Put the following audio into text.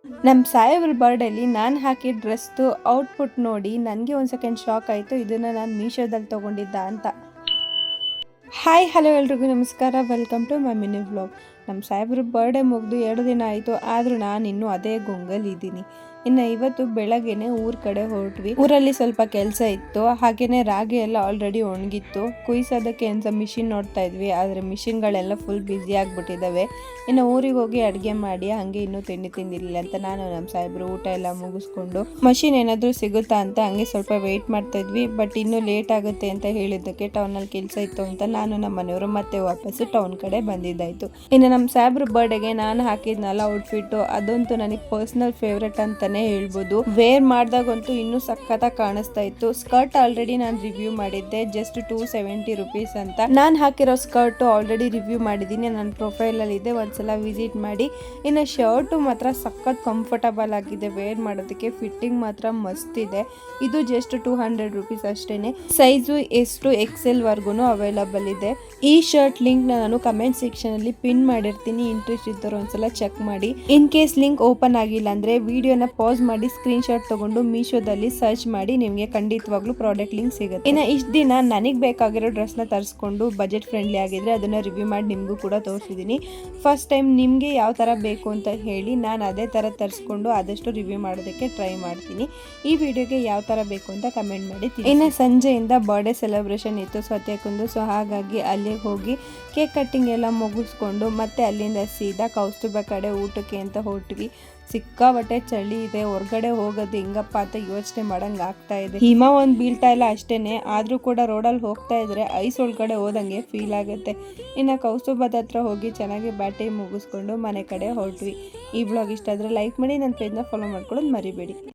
ನಮ್ಮ ಸಾಹೇಬ್ರ ಬರ್ಡೇಲಿ ನಾನು ಹಾಕಿದ ಡ್ರೆಸ್ದು ಔಟ್ಪುಟ್ ನೋಡಿ ನನಗೆ ಒಂದು ಸೆಕೆಂಡ್ ಶಾಕ್ ಆಯಿತು. ಇದನ್ನು ನಾನು ಮೀಶೋದಲ್ಲಿ ತೊಗೊಂಡಿದ್ದ ಅಂತ. ಹಾಯ್ ಹಲೋ ಎಲ್ರಿಗೂ ನಮಸ್ಕಾರ, welcome to my mini vlog. ನಮ್ಮ ಸಾಹೇಬ್ರ ಬರ್ಡೇ ಮುಗಿದು 2 ದಿನ ಆಯಿತು, ಆದರೂ ನಾನು ಇನ್ನೂ ಅದೇ ಗೊಂಗಲಿದ್ದೀನಿ. ಇನ್ನು ಇವತ್ತು ಬೆಳಗ್ಗೆನೆ ಊರ ಕಡೆ ಹೊರಟ್ವಿ. ಊರಲ್ಲಿ ಸ್ವಲ್ಪ ಕೆಲಸ ಇತ್ತು, ಹಾಗೆಯೇ ರಾಗಿ ಎಲ್ಲ ಆಲ್ರೆಡಿ ಒಣಗಿತ್ತು. ಕುಯ್ಸೋದಕ್ಕೆ ಅಂತ ಮಿಷಿನ್ ನೋಡ್ತಾ ಇದ್ವಿ, ಆದರೆ ಮಿಷಿನ್ಗಳೆಲ್ಲ ಫುಲ್ ಬ್ಯುಸಿ ಆಗಿಬಿಟ್ಟಿದ್ದಾವೆ. ಇನ್ನು ಊರಿಗೆ ಹೋಗಿ ಅಡುಗೆ ಮಾಡಿ ಹಾಗೆ ಇನ್ನೂ ತಿಂಡಿ ತಿಂದಿರಲಿಲ್ಲ ಅಂತ ನಾನು ನಮ್ಮ ಸಾಹೇಬ್ರು ಊಟ ಎಲ್ಲ ಮುಗಿಸ್ಕೊಂಡು ಮಷಿನ್ ಏನಾದರೂ ಸಿಗುತ್ತಾ ಅಂತ ಹಂಗೆ ಸ್ವಲ್ಪ ವೆಯ್ಟ್ ಮಾಡ್ತಾ ಇದ್ವಿ. ಬಟ್ ಇನ್ನೂ ಲೇಟ್ ಆಗುತ್ತೆ ಅಂತ ಹೇಳಿದ್ದಕ್ಕೆ ಟೌನಲ್ಲಿ ಕೆಲಸ ಇತ್ತು ಅಂತ ನಾನು ನಮ್ಮ ಮನೆಯವರು ಮತ್ತೆ ವಾಪಸ್ಸು ಟೌನ್ ಕಡೆ ಬಂದಿದ್ದಾಯಿತು. ಇನ್ನು ನಮ್ಮ ಸಾಹೇಬ್ರ ಬರ್ಡೇಗೆ ನಾನು ಹಾಕಿದ್ನಲ್ಲ ಔಟ್ಫಿಟ್ಟು, ಅದಂತೂ ನನಗೆ ಪರ್ಸ್ನಲ್ ಫೇವ್ರೆಟ್ ಅಂತಾನೆ ಹೇಳ್ಬೋದು. ವೇರ್ ಮಾಡಿದಾಗಂತೂ ಇನ್ನೂ ಸಖತ್ತಾಗಿ ಕಾಣಿಸ್ತಾ ಇತ್ತು. ಸ್ಕರ್ಟ್ ಆಲ್ರೆಡಿ ನಾನು ರಿವ್ಯೂ ಮಾಡಿದ್ದೆ, ಜಸ್ಟ್ 270 ರುಪೀಸ್ ಅಂತ. ನಾನು ಹಾಕಿರೋ ಸ್ಕರ್ಟ್ ಆಲ್ರೆಡಿ ರಿವ್ಯೂ ಮಾಡಿದ್ದೀನಿ, ನನ್ನ ಪ್ರೊಫೈಲಲ್ಲಿ ಇದೆ, ಒಂದ್ಸಲ ವಿಸಿಟ್ ಮಾಡಿ. ಇನ್ನು ಶರ್ಟು ಮಾತ್ರ ಸಖತ್ ಕಂಫರ್ಟಬಲ್ ಆಗಿದೆ, ವೇರ್ ಮಾಡೋದಕ್ಕೆ ಫಿಟ್ಟಿಂಗ್ ಮಾತ್ರ ಮಸ್ತ್ ಇದೆ. ಇದು ಜಸ್ಟ್ 200 ರುಪೀಸ್ ಅಷ್ಟೇನೆ. ಸೈಜು ಎಷ್ಟು XL ವರ್ಗು ಅವೈಲಬಲ್ ಇದೆ. ಈ ಶರ್ಟ್ ಲಿಂಕ್ ನಾನು ಕಮೆಂಟ್ ಸೆಕ್ಷನ್ ಅಲ್ಲಿ ಪಿನ್ ಮಾಡಿರ್ತೀನಿ, ಇಂಟ್ರೆಸ್ಟ್ ಇದ್ದವರು ಒಂದ್ಸಲ ಚೆಕ್ ಮಾಡಿ. ಇನ್ ಕೇಸ್ ಲಿಂಕ್ ಓಪನ್ ಆಗಿಲ್ಲ ಅಂದ್ರೆ ವಿಡಿಯೋನ ಪಾಸ್ ಮಾಡಿ ಸ್ಕ್ರೀನ್ ಶಾಟ್ ತಗೊಂಡು ಮೀಶೋದಲ್ಲಿ ಸರ್ಚ್ ಮಾಡಿ, ನಿಮಗೆ ಖಂಡಿತವಾಗ್ಲೂ ಪ್ರಾಡಕ್ಟ್ ಲಿಂಕ್ ಸಿಗುತ್ತೆ. ಇನ್ನು ಇಷ್ಟು ದಿನ ನನಗೆ ಬೇಕಾಗಿರೋ ಡ್ರೆಸ್ನ ತರಿಸ್ಕೊಂಡು ಬಜೆಟ್ ಫ್ರೆಂಡ್ಲಿ ಆಗಿದ್ರೆ ಅದನ್ನ ರಿವ್ಯೂ ಮಾಡಿ ನಿಮಗೂ ಕೂಡ ತೋರಿಸಿದ್ದೀನಿ. ಫಸ್ಟ್ ಟೈಮ್ ನಿಮಗೆ ಯಾವ ಥರ ಬೇಕು ಅಂತ ಹೇಳಿ ನಾನು ಅದೇ ಥರ ತರಿಸ್ಕೊಂಡು ಆದಷ್ಟು ರಿವ್ಯೂ ಮಾಡೋದಕ್ಕೆ ಟ್ರೈ ಮಾಡ್ತೀನಿ. ಈ ವಿಡಿಯೋಗೆ ಯಾವ ಥರ ಬೇಕು ಅಂತ ಕಮೆಂಟ್ ಮಾಡಿ. ಇನ್ನು ಸಂಜೆಯಿಂದ ಬರ್ಡೇ ಸೆಲೆಬ್ರೇಷನ್ ಇತ್ತು ಸತ್ಯಕ್ಕೊಂದು, ಸೊ ಹಾಗಾಗಿ ಅಲ್ಲಿಗೆ ಹೋಗಿ ಕೇಕ್ ಕಟ್ಟಿಂಗ್ ಎಲ್ಲ ಮುಗಿಸ್ಕೊಂಡು ಮತ್ತೆ ಅಲ್ಲಿಂದ ಸೀದಾ ಕೌಸ್ತುಭ ಕಡೆ ಊಟಕ್ಕೆ ಅಂತ ಹೊರಟ್ವಿ. ಸಿಕ್ಕಾಬಟ್ಟೆ ಚಳಿ ಇದೆ, ಹೊರಗಡೆ ಹೋಗೋದು ಹೆಂಗಪ್ಪ ಅಂತ ಯೋಚನೆ ಮಾಡಂಗೆ ಆಗ್ತಾ ಇದೆ. ಹಿಮ ಒಂದು ಬೀಳ್ತಾ ಇಲ್ಲ ಅಷ್ಟೇನೆ, ಆದರೂ ಕೂಡ ರೋಡಲ್ಲಿ ಹೋಗ್ತಾ ಇದ್ರೆ ಐಸ್ ಒಳಗಡೆ ಹೋದಂಗೆ ಫೀಲ್ ಆಗುತ್ತೆ. ಇನ್ನು ಕೌಸ್ತುಭದ ಹತ್ರ ಹೋಗಿ ಚೆನ್ನಾಗಿ ಬ್ಯಾಟಿ ಮುಗಿಸ್ಕೊಂಡು ಮನೆ ಕಡೆ ಹೊರಟ್ವಿ. ಈ ಬ್ಲಾಗ್ ಇಷ್ಟ ಆದರೆ ಲೈಕ್ ಮಾಡಿ, ನನ್ನ ಪೇಜ್ನ ಫಾಲೋ ಮಾಡ್ಕೊಳ್ಳೋದು ಮರಿಬೇಡಿ.